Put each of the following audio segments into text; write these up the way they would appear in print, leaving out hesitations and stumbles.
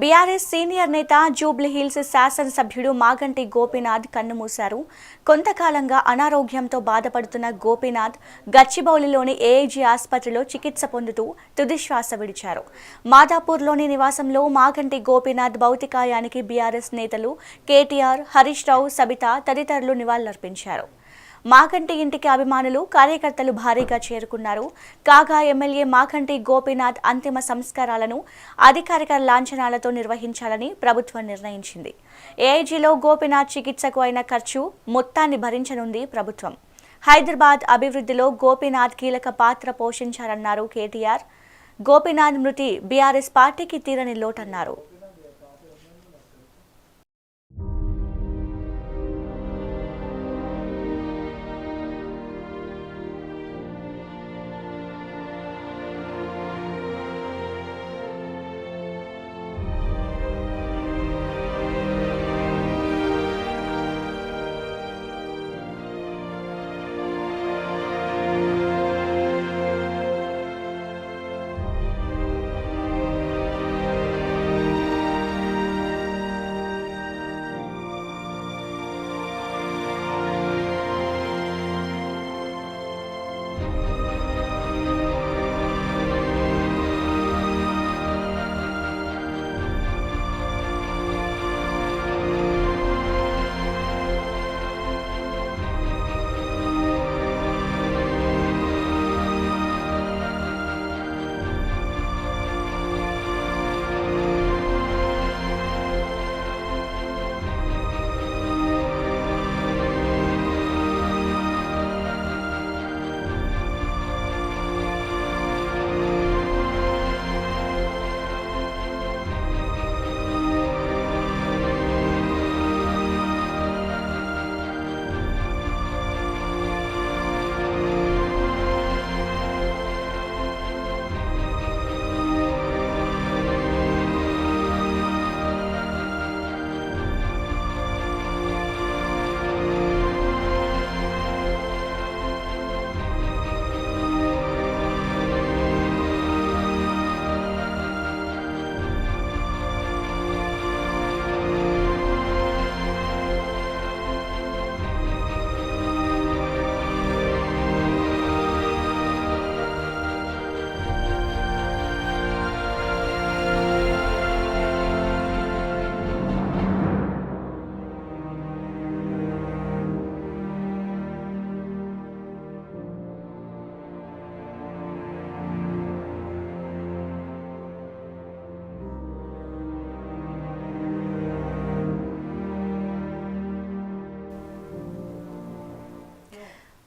BRS senior నేత జూబ్లీహిల్స్ శాసనసభ్యుడు మాగంటి గోపీనాథ్ కన్నుమూశారు. కొంతకాలంగా అనారోగ్యంతో బాధపడుతున్న గోపీనాథ్ గచ్చిబౌలిలోని ఏఐజీ ఆసుపత్రిలో చికిత్స పొందుతూ తుదిశ్వాస విడిచారు. మాదాపూర్లోని నివాసంలో మాగంటి గోపీనాథ్ భౌతికాయానికి బీఆర్ఎస్ నేతలు కేటీఆర్, హరీష్ రావు, సబితా తదితరులు నివాళులర్పించారు. మాగంటి ఇంటికి అభిమానులు, కార్యకర్తలు భారీగా చేరుకున్నారు. కాగా ఎమ్మెల్యే మాగంటి గోపీనాథ్ అంతిమ సంస్కారాలను అధికారిక లాంఛనాలతో నిర్వహించాలని ప్రభుత్వం నిర్ణయించింది. ఏఐజీలో గోపీనాథ్ చికిత్సకు అయిన ఖర్చు మొత్తాన్ని భరించనుంది ప్రభుత్వం. హైదరాబాద్ అభివృద్ధిలో గోపీనాథ్ కీలక పాత్ర పోషించారన్నారు కేటీఆర్. గోపీనాథ్ మృతి బీఆర్ఎస్ పార్టీకి తీరని లోటన్నారు.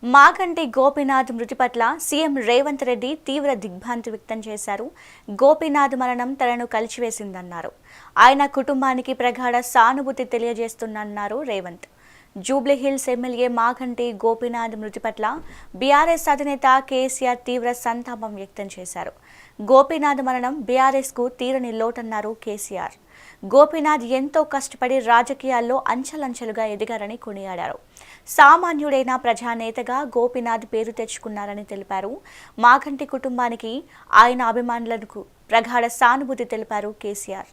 మాగంటి గోపీనాథ్ మృతి పట్ల సీఎం రేవంత్ రెడ్డి తీవ్ర దిగ్భ్రాంతి వ్యక్తం చేశారు. గోపీనాథ్ మరణం తనను కలిచివేసిందన్నారు. ఆయన కుటుంబానికి ప్రగాఢ సానుభూతి తెలియజేస్తున్నారు రేవంత్. జూబ్లీహిల్స్ ఎమ్మెల్యే మాగంటి గోపీనాథ్ మృతి పట్ల బీఆర్ఎస్ అధినేత కేసీఆర్ తీవ్ర సంతాపం వ్యక్తం చేశారు. గోపీనాథ్ మరణం బీఆర్ఎస్కు తీరని లోటన్నారు కేసీఆర్. గోపీనాథ్ ఎంతో కష్టపడి రాజకీయాల్లో అంచెలంచెలుగా ఎదిగారని కొనియాడారు. సామాన్యుడైన ప్రజానేతగా గోపీనాథ్ పేరు తెచ్చుకున్నారని తెలిపారు. మాగంటి కుటుంబానికి, ఆయన అభిమానులకు ప్రగాఢ సానుభూతి తెలిపారు కేసీఆర్.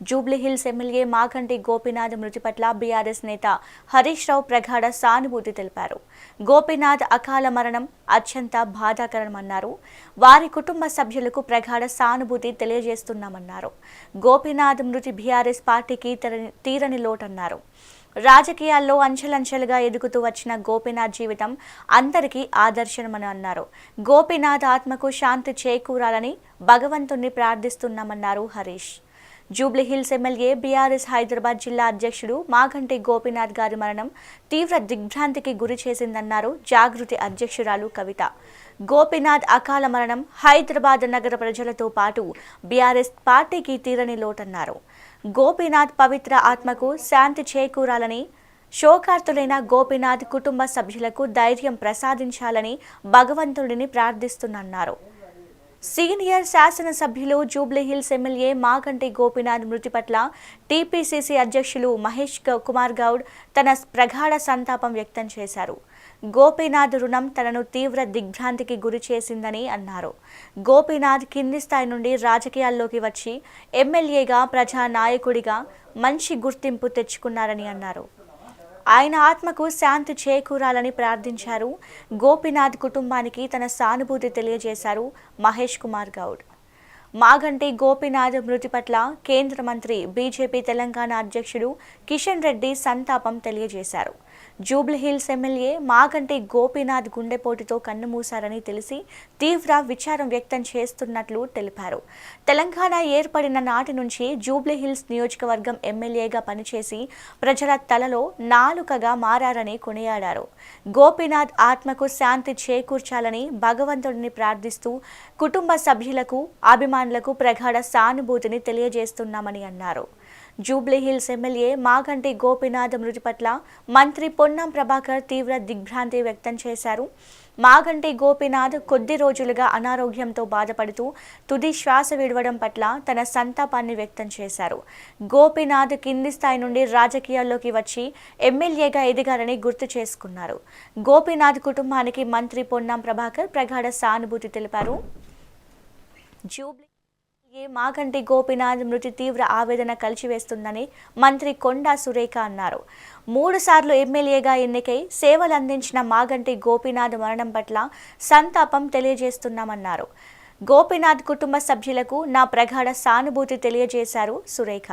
జూబ్లీహిల్స్ ఎమ్మెల్యే మాగంటి గోపీనాథ్ మృతి పట్ల బీఆర్ఎస్ నేత హరీష్ రావు ప్రగాఢ సానుభూతి తెలిపారు. గోపీనాథ్ అకాల మరణం అత్యంత బాధాకరమన్నారు. వారి కుటుంబ సభ్యులకు ప్రగాఢ సానుభూతి తెలియజేస్తున్నామన్నారు. గోపీనాథ్ మృతి బీఆర్ఎస్ పార్టీకి తీరని లోటన్నారు. రాజకీయాల్లో అంచెలంచెలుగా ఎదుగుతూ వచ్చిన గోపీనాథ్ జీవితం అందరికీ ఆదర్శనమని అన్నారు. గోపీనాథ్ ఆత్మకు శాంతి చేకూరాలని భగవంతుణ్ణి ప్రార్థిస్తున్నామన్నారు హరీష్. జూబ్లీహిల్స్ ఎమ్మెల్యే బీఆర్ఎస్ హైదరాబాద్ జిల్లా అధ్యక్షుడు మాగంటి గోపీనాథ్ గారి మరణం తీవ్ర దిగ్భ్రాంతికి గురి చేసిందన్నారు జాగృతి అధ్యక్షురాలు కవిత. గోపీనాథ్ అకాల మరణం హైదరాబాద్ నగర ప్రజలతో పాటు బీఆర్ఎస్ పార్టీకి తీరని లోటన్నారు. గోపీనాథ్ పవిత్ర ఆత్మకు శాంతి చేకూరాలని, శోకార్తులైన గోపీనాథ్ కుటుంబ సభ్యులకు ధైర్యం ప్రసాదించాలని భగవంతుడిని ప్రార్థిస్తున్నారు. సీనియర్ శాసనసభ్యులు జూబ్లీహిల్స్ ఎమ్మెల్యే మాగంటి గోపీనాథ్ మృతి పట్ల టీపీసీసీ అధ్యక్షులు మహేష్ కుమార్ గౌడ్ తన ప్రగాఢ సంతాపం వ్యక్తం చేశారు. గోపీనాథ్ రుణం తనను తీవ్ర దిగ్భ్రాంతికి గురి చేసిందని అన్నారు. గోపీనాథ్ కింది స్థాయి నుండి రాజకీయాల్లోకి వచ్చి ఎమ్మెల్యేగా, ప్రజానాయకుడిగా మంచి గుర్తింపు తెచ్చుకున్నారని అన్నారు. ఆయన ఆత్మకు శాంతి చేకూరాలని ప్రార్థించారు. గోపీనాథ్ కుటుంబానికి తన సానుభూతి తెలియజేశారు మహేష్ కుమార్ గౌడ్. మాగంటి గోపీనాథ్ మృతి పట్ల కేంద్ర మంత్రి, బీజేపీ తెలంగాణ అధ్యక్షుడు కిషన్ రెడ్డి సంతాపం తెలియజేశారు. జూబ్లీహిల్స్ ఎమ్మెల్యే మాగంటి గోపీనాథ్ గుండెపోటుతో కన్నుమూశారని తెలిసి తీవ్ర విచారం వ్యక్తం చేస్తున్నట్లు తెలిపారు. తెలంగాణ ఏర్పడిన నాటి నుంచి జూబ్లీహిల్స్ నియోజకవర్గం ఎమ్మెల్యేగా పనిచేసి ప్రజల తలలో నాలుకగా మారారని కొనియాడారు. గోపీనాథ్ ఆత్మకు శాంతి చేకూర్చాలని భగవంతుడిని ప్రార్థిస్తూ కుటుంబ సభ్యులకు, అభిమానులకు ప్రగాఢ సానుభూతిని తెలియజేస్తున్నామని అన్నారు. జూబ్లీహిల్స్ ఎమ్మెల్యే మాగంటి గోపీనాథ్ మృతి పట్ల మంత్రి పొన్నం ప్రభాకర్ తీవ్ర దిగ్భ్రాంతి వ్యక్తం చేశారు. మాగంటి గోపీనాథ్ కొద్ది రోజులుగా అనారోగ్యంతో బాధపడుతూ తుది శ్వాస విడవడం పట్ల తన సంతాపాన్ని వ్యక్తం చేశారు. గోపీనాథ్ కింది స్థాయి నుండి రాజకీయాల్లోకి వచ్చి ఎమ్మెల్యేగా ఎదిగారని గుర్తు చేసుకున్నారు. గోపీనాథ్ కుటుంబానికి మంత్రి పొన్నం ప్రభాకర్ ప్రగాఢ సానుభూతి తెలిపారు. మాగంటి గోపీనాథ్ మృతి తీవ్ర ఆవేదన కలిచివేస్తుందని మంత్రి కొండా సురేఖ అన్నారు. 3 సార్లు ఎమ్మెల్యేగా ఎన్నికై సేవలు అందించిన మాగంటి గోపీనాథ్ మరణం పట్ల సంతాపం తెలియజేస్తున్నామన్నారు. గోపీనాథ్ కుటుంబ సభ్యులకు నా ప్రగాఢ సానుభూతి తెలియజేశారు సురేఖ.